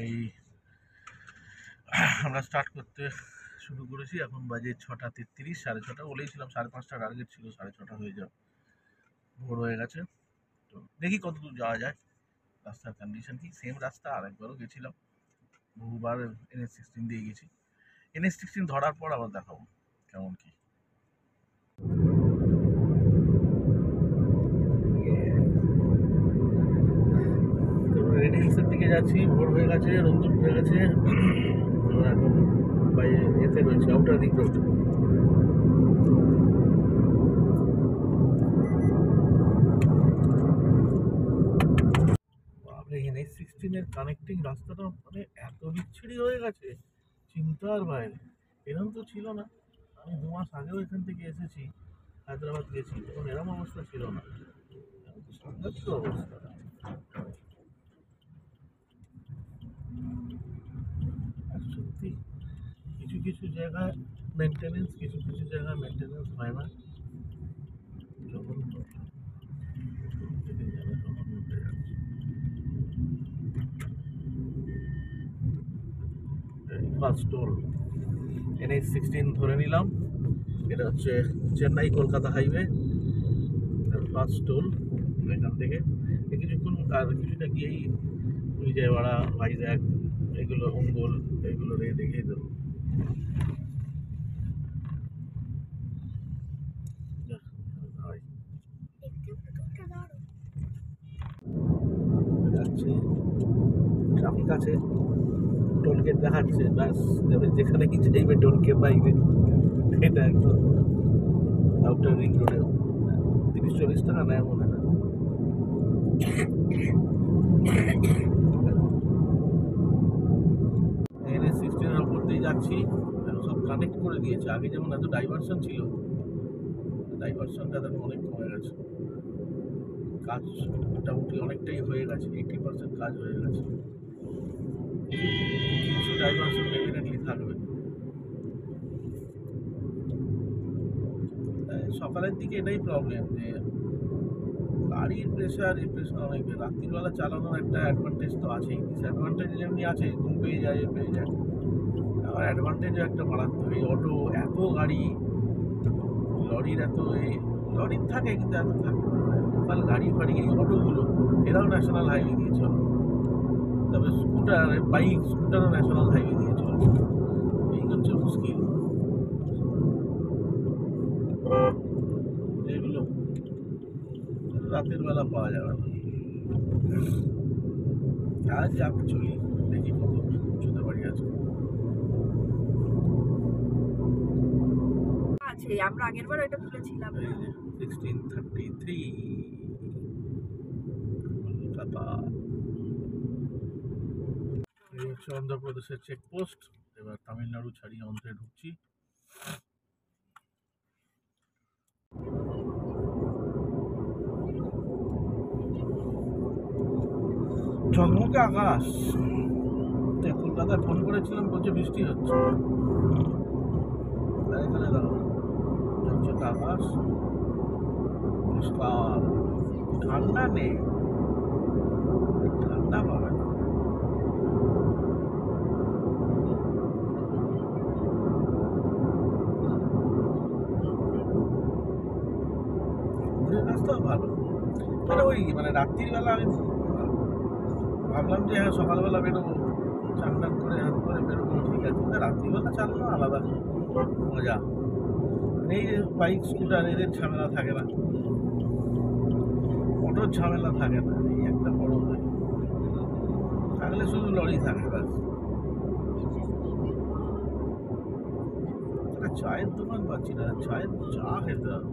এই আমরা স্টার্ট করতে শুরু করেছি। এখন বাজে 6:33, 6:30 বলেইছিলাম, 5:30 টার্গেট ছিল, 6:30 হয়ে যাবে, ভোর হয়ে গেছে। তো দেখি কত দূর যাওয়া যায়। রাস্তার কন্ডিশন কি, সেম রাস্তা আর একবারও গেছিলাম, বহুবার NH16 দিয়ে গেছি। NH16 ধরার পর আবার দেখাবো কেমন কি। রেড হিলসের দিকে যাচ্ছি, ভোর হয়ে গেছে, রোদ্দুর হয়ে গেছে। এখন এতে রয়েছে আউটার রিং রোড। NH16 এর কানেক্টিং রাস্তাটা মানে এত বিচ্ছিরি হয়ে গেছে, চিন্তার বাইরে। এরকম তো ছিল না। আমি 2 মাস আগেও এখান থেকে এসেছি, হায়দ্রাবাদ গেছি, তখন এরকম অবস্থা ছিল না। সাংঘাতিক অবস্থা। আর সত্যি কিছু কিছু জায়গায় মেনটেনেন্স, কিছু কিছু জায়গায় মেনটেনেন্স হয় না। যখন ফার্স্ট টোল NH16 ধরে নিলাম। এটা হচ্ছে Chennai Kolkata highway, first toll. এখান থেকে কিছুক্ষণ আর কিছুটা গিয়েই বিজয়ওয়াড়া, ভাইজ্যাক, এগুলো অঙ্গল, এগুলো দেখিয়ে দেবো। যাচ্ছি, ট্রাফিক আছে, টোলগেট দেখাচ্ছে, ব্যাস যেখানে কি যাইবে টোলগেট বাইরে। এটা একদম আউটার রিং রোডে 30-40 টাকা নেয় মনে হয়। NH16 এর উপর দিয়ে যাচ্ছি, সব কানেক্ট করে দিয়েছে। আগে যেমন এত ডাইভারশন ছিল, ডাইভারশনটা এখন অনেক কমে গেছে। কাজ মোটামুটি অনেকটাই হয়ে গেছে, 80% কাজ হয়ে গেছে। কিছু ডাইভারশন ডেফিনেটলি থাকবে। সকালের দিকে এটাই প্রবলেম, যে গাড়ির প্রেশার অনেক। রাত্রিবেলা চালানোর একটা অ্যাডভান্টেজ তো আছেই, ডিসঅ্যাডভান্টেজ যেমনি আছে, ঘুম পেয়ে যায়, আবার অ্যাডভান্টেজও একটা মারাত্মক। এই অটো, এত গাড়ি, লরির এত, এই লরির থাকে কিন্তু এত থাকে না। লোকাল গাড়ি ফাড়ি, এই অটোগুলো এরাও ন্যাশনাল হাইওয়ে দিয়ে চলে। তবে স্কুটার, বাইক, স্কুটারও ন্যাশনাল হাইওয়ে দিয়ে চলে। এই হচ্ছে মুশকিল। এগুলো রাতের বেলা পাওয়া যাবে না। আজ যাক, চলি, দেখি কত পৌঁছতে পারি আজকে। আমরা আগের বার ওইটা তুলেছিলাম। 1633 কলকাতা। এই হচ্ছে অন্ধ্রপ্রদেশের চেকপোস্ট। এবার তামিলনাড়ু ছাড়িয়ে অন্ধ্রে ঢুকছি। ঝকমকে আকাশ। কলকাতায় ফোন করেছিলাম, বলছে বৃষ্টি হচ্ছে। এখানে দেখো ঝকঝকে আকাশ, পরিষ্কার, ঠান্ডা নেই, ঠান্ডা পাবে না। রাস্তাও ভালো, মানে ওই মানে রাত্রির বেলা আমি ভাবলাম যে হ্যাঁ সকালবেলা বেরোবো, চান টান করে হাত করে বেরোবো, ঠিক আছে। রাত্রিবেলা চালানো আলাদা মজা। এই যে বাইক, স্কুটার, এদের ঝামেলা থাকে না, অটোর ঝামেলা থাকে না। এই একটা বড় থাকলে শুধু লরি থাকে, ব্যাস। একটা চায়ের দোকান পাচ্ছি না, চায়ের চা খেতে হবে,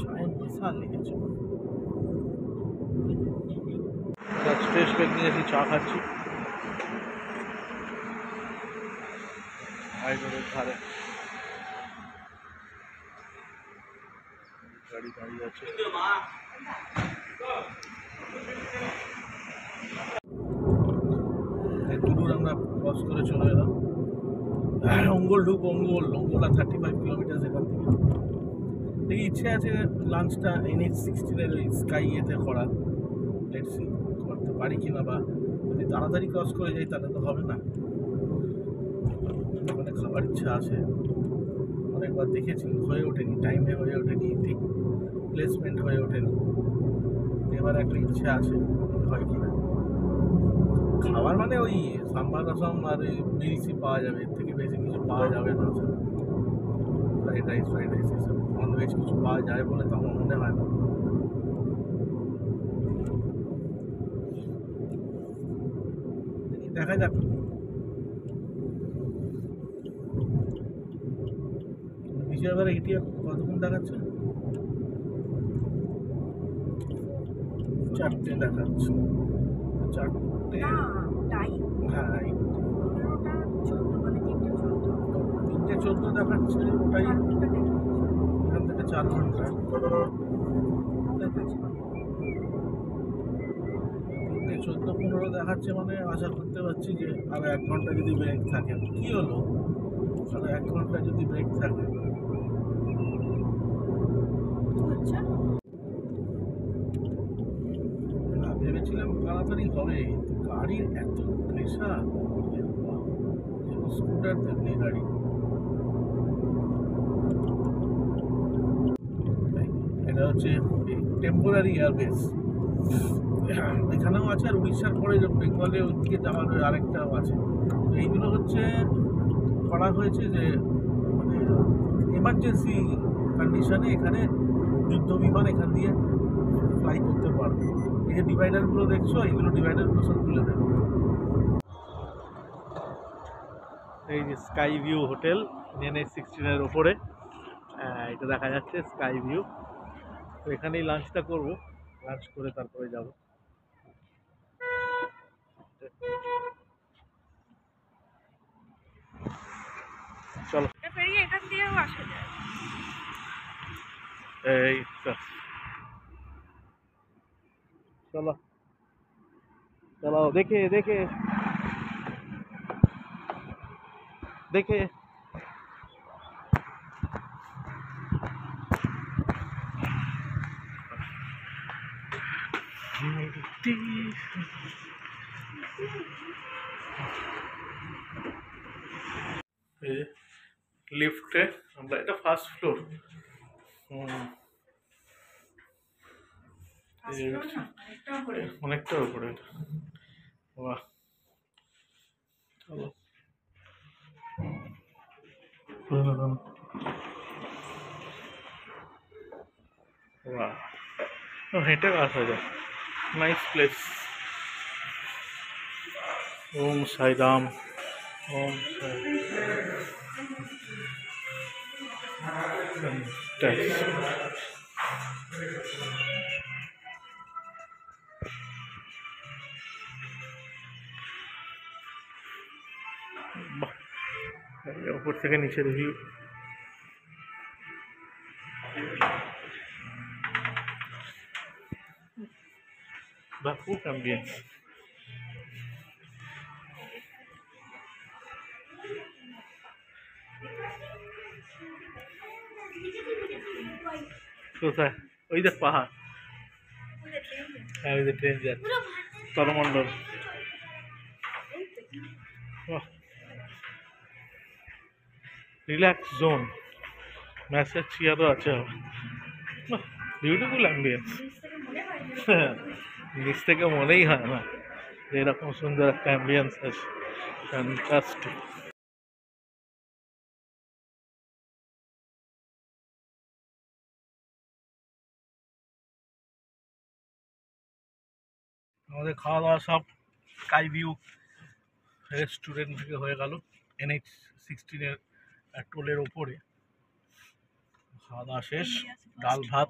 চায়ের নেশা লেগেছে। স্ট্রেস ব্রেক নিয়েছি, চা খাচ্ছি হাই রোডের ধারে। গাড়ি দাঁড়িয়ে আছে। দূর আমরা ক্রস করে চলে এলাম অঙ্গল ঢুক, অঙ্গল আর 35 কিলোমিটার এখান থেকে। দেখি ইচ্ছে আছে লাঞ্চটা NH16 ওই স্কাই এতে করার। লেটস সি করতে পারি কিনা, বা যদি তাড়াতাড়ি ক্রস করে যাই তাহলে তো হবে না, ওখানে খাবার ইচ্ছা আছে, অনেকবার দেখেছি হয়ে ওঠেনি, টাইমে হয়ে ওঠেনি, ঠিক প্লেসমেন্ট হয়ে ওঠেনি। এবার একটা ইচ্ছা আছে হয় কি না। খাবার মানে ওই সাম্বার রসম আর ওই মিলসই পাওয়া যাবে, এর থেকে বেশি কিছু পাওয়া যাবে না। ফ্রাইড রাইস এসব ননভেজ কিছু পাওয়া যায় বলে তো আমার মনে হয় না। দেখা যাক। বিজয়বার এটি কতক্ষণ দেখাচ্ছে? 4টে দেখাচ্ছে। 4টে, না টাইম হ্যাঁ 15টা 14 মানে 3টে 14 3টে 14 দেখাচ্ছে। ওটাই 4 ঘন্টা দেখাচ্ছে। এখান থেকে 4 ঘন্টা। আমাদের কাছে 3টে 14-15 দেখাচ্ছে, মানে আশা করতে পারছি যে আরো 1 ঘন্টা যদি ব্রেক থাকে। কি হলো, আরো 1 ঘন্টা যদি ব্রেক থাকে। কি হচ্ছে? ভেবেছিলাম তাড়াতাড়ি হবে, কিন্তু গাড়ির এত প্রেশার, স্কুটার তেমনি গাড়ি। এটা হচ্ছে টেম্পোরারি এয়ারবেস, এখানেও আছে, আর উড়িষ্যার পরে বেঙ্গলে ওইদিকে যাওয়ার আরেকটাও আছে। তো এইগুলো হচ্ছে করা হয়েছে যে মানে এমার্জেন্সি কন্ডিশনে এখানে যুদ্ধ বিমান এখান দিয়ে ফ্লাই করতে পারবে। এই যে ডিভাইডারগুলো দেখছো, এইগুলো ডিভাইডারগুলো সব তুলে দেবে। এই যে স্কাই ভিউ হোটেল NH-16 ওপরে, এটা দেখা যাচ্ছে স্কাই ভিউ। তো এখানেই লাঞ্চটা করব, লাঞ্চ করে তারপরে যাব। চলো এটা পেরিয়ে এখান দিয়েও আসা যায়। এই তো, চলো চলো, দেখে দেখে দেখে। লিফটে আমরা, এটা ফার্স্ট ফ্লোর। অনেকটা উপরে এটা। বাহ, চলো বাহ, হেঁটে আসা যায়। Nice place. ওম সাই রাম, ওম সাই। বাহ, উপর থেকে নিচের ভিউ। বাহ, খুব অ্যাম্বিয়েন্স। কোথায়? ওই দেখ পাহাড়, হ্যাঁ ওই যে ট্রেন যাচ্ছে, তরমণ্ডল। রিল্যাক্স জোন, ম্যাসেজ চেয়ারও আছে। Beautiful ambience. নিচ থেকে মনেই হয় না যে এরকম সুন্দর একটা অ্যাম্বিয়েন্স আছে। ফ্যান্টাস্টিক। আমাদের খাওয়া দাওয়া সব স্কাই ভিউ রেস্টুরেন্ট থেকে হয়ে গেল, NH-16 টোলের ওপরে। খাওয়া দাওয়া শেষ, ডাল ভাত,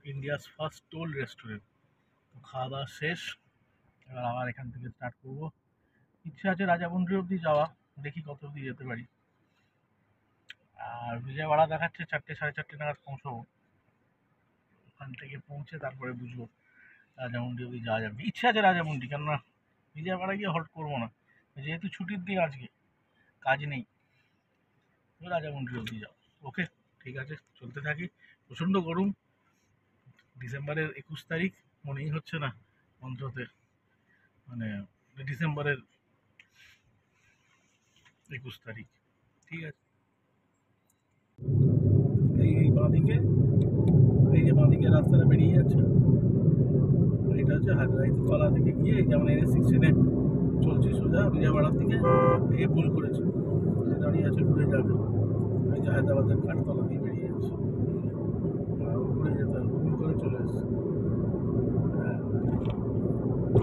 ইন্ডিয়াস ফার্স্ট টোল রেস্টুরেন্ট। তো খাওয়া দাওয়া শেষ, এবার আবার এখান থেকে স্টার্ট করব। ইচ্ছা আছে রাজামন্ডি অবধি যাওয়া, দেখি কত অবধি যেতে পারি। আর বিজয়ওয়াড়া দেখাচ্ছে 4টে 4:30 নাগাদ পৌঁছবো। ওখান থেকে পৌঁছে তারপরে বুঝবো রাজামন্ডি অবধি যাওয়া যাবে। ইচ্ছা আছে রাজামন্ডি, কেননা বিজয়ওয়াড়া গিয়ে হল্ট করবো না, যেহেতু ছুটির দিন আজকে, কাজ নেই। রাজামন্ডি অবধি যাও। ওকে, ঠিক আছে, চলতে থাকি। প্রচণ্ড গরম, ডিসেম্বরের 21 তারিখ, মনেই হচ্ছে না অন্তত মানে ডিসেম্বরের 21 তারিখ। ঠিক আছে, এই বাঁদিকে, এই যে বাঁদিকে রাস্তাটা বেরিয়ে যাচ্ছে, এটা হচ্ছে হায়দ্রাবাদ থেকে গিয়ে এই যেমন NH16 চলছে সোজা বিজয়বাড়ার দিকে, এই ভুল করেছে, দাঁড়িয়ে আছে ঘুরে যাবে, এই যে হায়দ্রাবাদের কাঠতলা দিয়ে বেরিয়ে যাচ্ছে, ঘুরে যেতে হবে, ভুল করে চলে এসছে।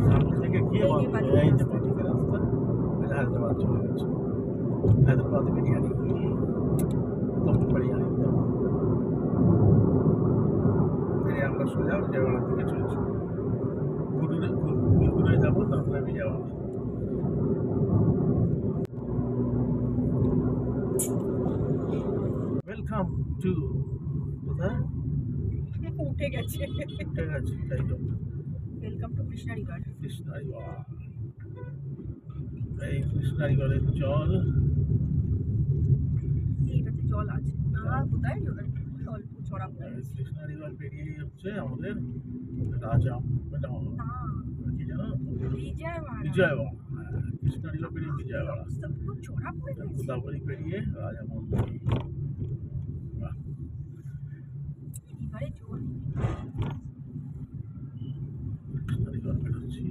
সামনে থেকে গিয়ে এই যে বাঁদিকে রাস্তা, এটা হায়দ্রাবাদ চলে গেছে, হায়দ্রাবাদ বিরিয়ানি, দম বিরিয়ানি, আমরা সোজা বিজয়বাড়ার দিকে চলছি, ঘুরে যাবো, তারপরে বিজয়বাড়া। ওয়েলকাম টু, কোথায় উঠে গেছে। উঠে গেছি, তাই তো ওয়েলকাম টু কৃষ্ণারিগড়। কৃষ্ণারিগড়, এই কৃষ্ণারিগড়ের জল, এইটাতে জল আছে না কোথায়, অল্প চড়া পড়ে গেছে। কৃষ্ণারিগড় পেরিয়েই হচ্ছে আমাদের রাজা, এটা না, কি জানো, বিজয়বাড়া। বিজয়বাড়া। কৃষ্ণারিগড় পেরিয়ে বিজয়বাড়া, রাস্তা পুরো চড়া পড়ে গেছে। গোদাবরী পেরিয়ে রাজা মন্দির। এবারে জল কৃষ্ণারিগড় বেরোচ্ছি,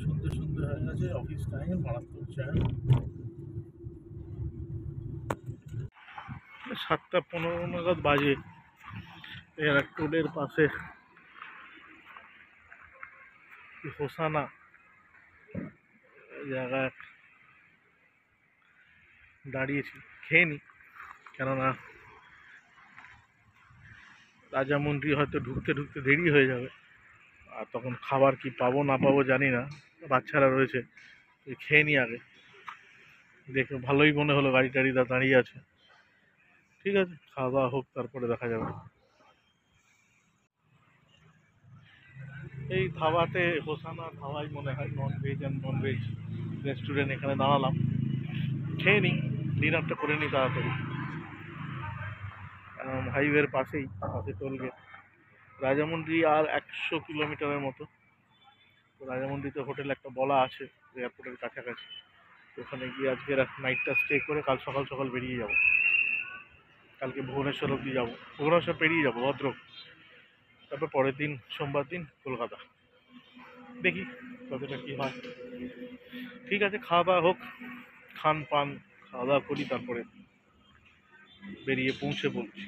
সন্ধ্যে সন্ধ্যে হয়ে গেছে, অফিস টাইম, মারাত্মক জ্যাম। 7:15 নাগাদ বাজে, এর টোলের পাশে হোসানা জায়গায় দাঁড়িয়েছি, খেয়ে নি, কেননা রাজামন্ত্রী হয়তো ঢুকতে ঢুকতে দেরি হয়ে যাবে, আর তখন খাবার কি পাবো না পাবো জানি না, বাচ্চারা রয়েছে, খেয়ে নি আগে, দেখে ভালোই মনে হলো গাড়ি টাড়ি দাঁড়িয়ে আছে, ঠিক আছে খাওয়া দাওয়া হোক, তারপরে দেখা যাবে। এই ধাবাতে, হোসানা ধাবাই মনে হয়, non veg and non veg restaurant, এখানে দাঁড়ালাম, খেয়ে নিই, ডিনারটা করে নিই তাড়াতাড়ি, হাইওয়ের পাশেই, পাশে টোলগেট। রাজামন্দির আর 100 কিলোমিটারের মতো, তো রাজামন্দিতে হোটেল একটা বলা আছে এয়ারপোর্টের কাছাকাছি, তো ওখানে গিয়ে আজকে নাইটটা স্টে করে কাল সকাল সকাল বেরিয়ে যাব, কালকে ভুবনেশ্বর অবধি যাবো, ভুবনেশ্বর পেরিয়ে যাবো ভদ্রক, তারপর পরের দিন সোমবার দিন কলকাতা, দেখি কতটা কী হয়। ঠিক আছে, খাওয়া দাওয়া হোক, খান পান খাওয়া দাওয়া করি, তারপরে বেরিয়ে পৌঁছে বলছি।